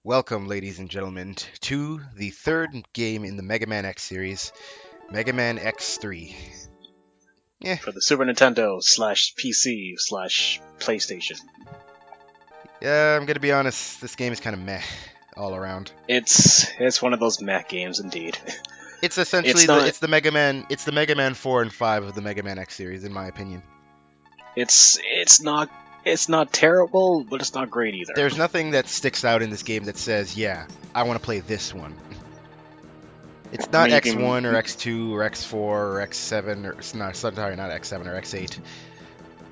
Welcome, ladies and gentlemen, to the third game in the Mega Man X series, Mega Man X3. Yeah, For the Super Nintendo slash PC slash PlayStation. I'm gonna be honest, this game is kind of meh all around. It's one of those meh games indeed. It's essentially It's not it's the Mega Man 4 and 5 of the Mega Man X series, in my opinion. it's not terrible, but it's not great either. There's nothing that sticks out in this game that says, yeah, I want to play this one. It's not X1 or X2 or X4 or X7 or it's not sorry, not X7 or X8.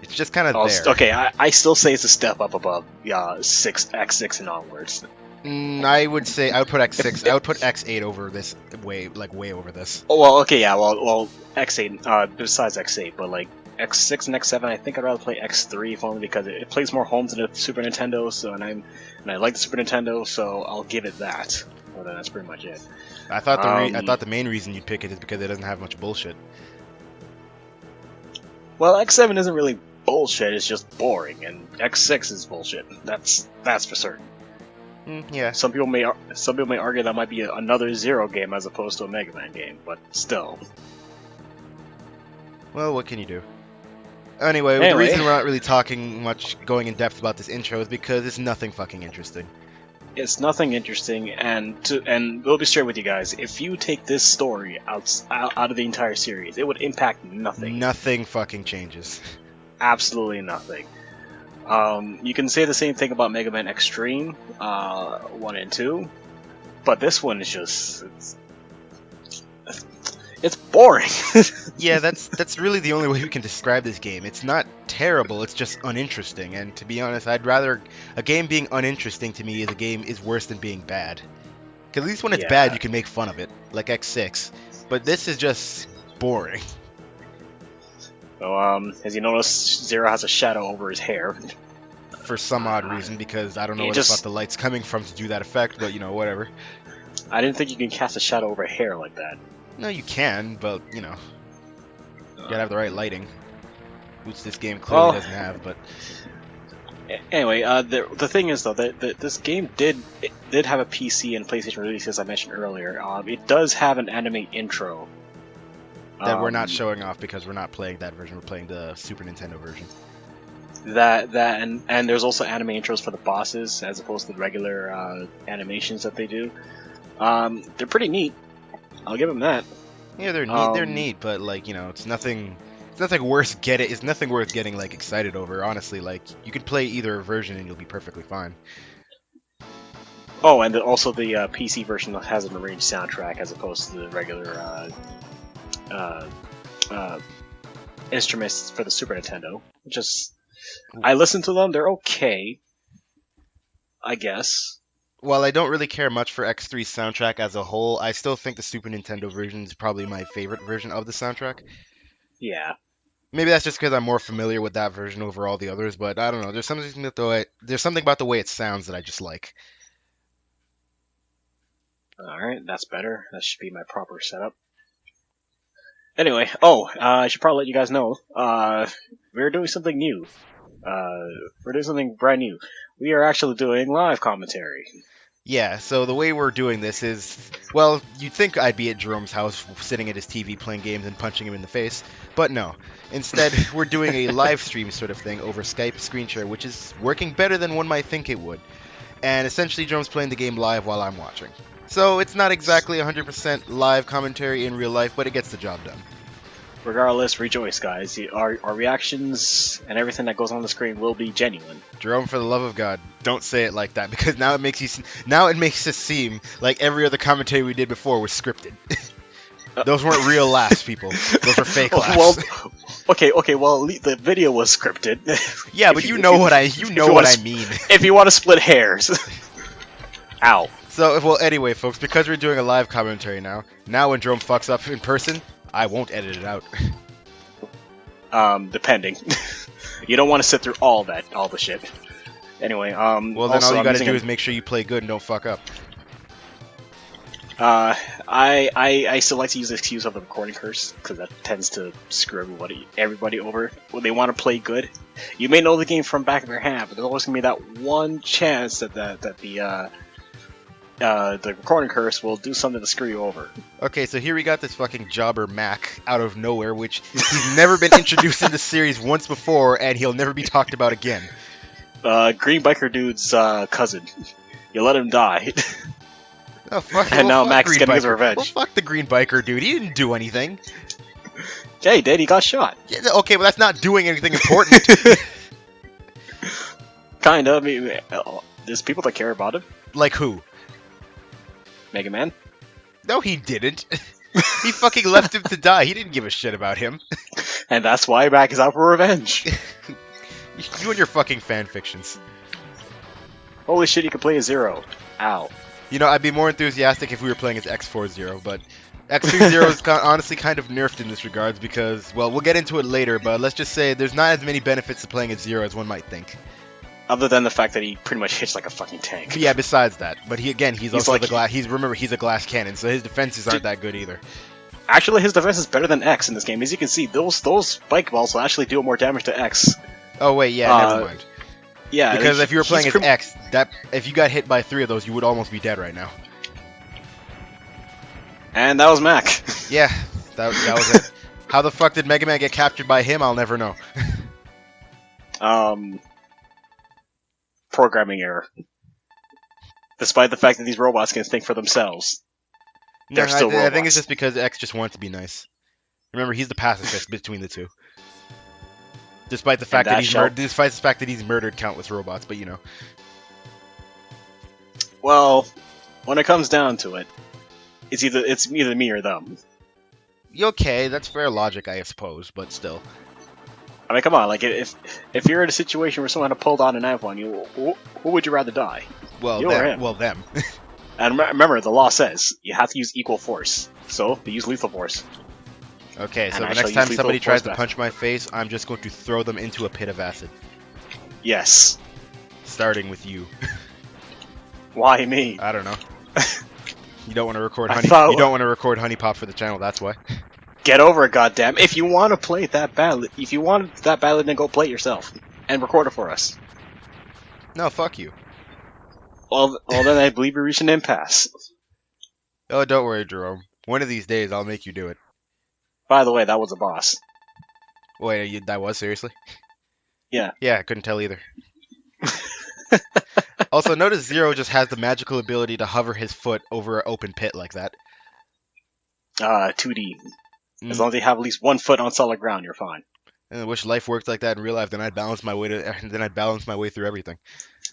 It's just kind of there. Okay, I still say it's a step up above X6 and onwards. I would say I would put X6. I would put X8 over this way over this. Oh well, okay, yeah, well X8 besides X8, but like X6 and X7, I think I'd rather play X3 if only because it plays more home to the Super Nintendo. So and I like the Super Nintendo, so I'll give it that. Well, then that's pretty much it. I thought the main reason you'd pick it is because it doesn't have much bullshit. Well, X7 isn't really bullshit; it's just boring, and X6 is bullshit. That's for certain. Yeah. Some people may argue that might be another Zero game as opposed to a Mega Man game, but still. Well, what can you do? Anyway, the reason we're not really talking much, going in depth about this intro is because it's nothing fucking interesting. It's nothing interesting, and we'll be straight with you guys. If you take this story out of the entire series, it would impact nothing. Nothing fucking changes. Absolutely nothing. You can say the same thing about Mega Man Extreme 1 and 2, but this one is just it's boring. Yeah, that's really the only way we can describe this game. It's not terrible, it's just uninteresting. And to be honest, I'd rather a game being uninteresting to me is worse than being bad. Because at least when it's bad, you can make fun of it, like X6. But this is just boring. So, as you notice, Zero has a shadow over his hair. For some odd reason, because I don't know where the fuck the light's coming from to do that effect, but whatever. I didn't think you can cast a shadow over hair like that. No, you can, but, you gotta have the right lighting. Which this game clearly doesn't have, but... Anyway, the thing is, though, that this game did have a PC and PlayStation release, as I mentioned earlier. It does have an anime intro. That we're not showing off because we're not playing that version, we're playing the Super Nintendo version. And there's also anime intros for the bosses, as opposed to the regular animations that they do. They're pretty neat. I'll give them that. Yeah, they're neat. They're neat, but it's nothing. It's nothing worth getting like excited over. Honestly, you could play either version and you'll be perfectly fine. Oh, and also the PC version has an arranged soundtrack as opposed to the regular instruments for the Super Nintendo. I listen to them. They're okay, I guess. While I don't really care much for X3's soundtrack as a whole, I still think the Super Nintendo version is probably my favorite version of the soundtrack. Yeah. Maybe that's just because I'm more familiar with that version over all the others, but I don't know. There's something about the way it sounds that I just like. Alright, that's better. That should be my proper setup. Anyway, I should probably let you guys know, we're doing something new. We're doing something brand new. We are actually doing live commentary. Yeah, so the way we're doing this is, well, you'd think I'd be at Jerome's house sitting at his TV playing games and punching him in the face, but no. Instead, we're doing a live stream sort of thing over Skype screen share, which is working better than one might think it would. And essentially, Jerome's playing the game live while I'm watching. So it's not exactly 100% live commentary in real life, but it gets the job done. Regardless, rejoice, guys. Our reactions and everything that goes on the screen will be genuine. Jerome, for the love of God, don't say it like that, because now it makes it seem like every other commentary we did before was scripted. Those weren't real laughs, people. Those were fake laughs. Well, okay. Well, the video was scripted. Yeah, but you know what I mean. If you want to split hairs. Ow. So, anyway, folks, because we're doing a live commentary now when Jerome fucks up in person, I won't edit it out. Depending. You don't want to sit through all the shit. Anyway, well, then also, all you gotta do is make sure you play good and don't fuck up. I still like to use the excuse of the recording curse, because that tends to screw everybody over when they want to play good. You may know the game from back of your hand, but there's always going to be that one chance that the the recording curse will do something to screw you over. Okay, so here we got this fucking jobber Mac out of nowhere, which he's never been introduced in the series once before, and he'll never be talked about again. Green biker dude's cousin. You let him die. Oh, fuck, And now fuck Mac's Green getting his Biker. revenge. Well, fuck the green biker dude. He didn't do anything. Yeah, he did. He got shot. Yeah, okay, but that's not doing anything important. Kinda. I mean, there's people that care about him. Like who? Mega Man. No, he didn't. He fucking left him to die. He didn't give a shit about him. And that's why Mac is out for revenge. You and your fucking fan fictions. Holy shit, you can play a Zero. Ow. You know, I'd be more enthusiastic if we were playing as X40, but X30 is honestly kind of nerfed in this regards because, well, we'll get into it later, but let's just say there's not as many benefits to playing as Zero as one might think. Other than the fact that he pretty much hits like a fucking tank. But yeah, besides that. But he's also like- the glass. Remember, he's a glass cannon, so his defenses aren't that good either. Actually, his defense is better than X in this game. As you can see, those spike balls will actually do more damage to X. Oh wait, yeah, never mind. Yeah, Because if you were he's playing as prim- X, if you got hit by 3 of those, you would almost be dead right now. And that was Mac. Yeah, that was it. How the fuck did Mega Man get captured by him? I'll never know. Programming error. Despite the fact that these robots can think for themselves. They're still I think robots. it's just because X just wants to be nice. Remember, he's the pacifist between the two. Despite the fact that he's murdered countless robots, but you know. Well, when it comes down to it, it's either me or them. Okay, that's fair logic, I suppose, but still. I mean, come on, like if you're in a situation where someone had pulled out a knife on you, who would you rather die? Well, You or him? them. And remember, the law says you have to use equal force, so they use lethal force. Okay, so And the I shall next time use somebody lethal tries force to back. punch my face, I'm just going to throw them into a pit of acid. Yes. Starting with you. Why me? I don't know. You don't want to record I thought- You don't want to record Honey Pop for the channel. That's why. Get over it, goddamn! If you want to play it that badly, then go play it yourself and record it for us. No, fuck you. Well, then I believe we reached an impasse. Oh, don't worry, Jerome. One of these days, I'll make you do it. By the way, that was a boss. Wait, that was seriously? Yeah. Yeah, I couldn't tell either. Also, notice Zero just has the magical ability to hover his foot over an open pit like that. 2D. As long as you have at least 1 foot on solid ground, you're fine. And I wish life worked like that in real life. Then I'd balance my way through everything.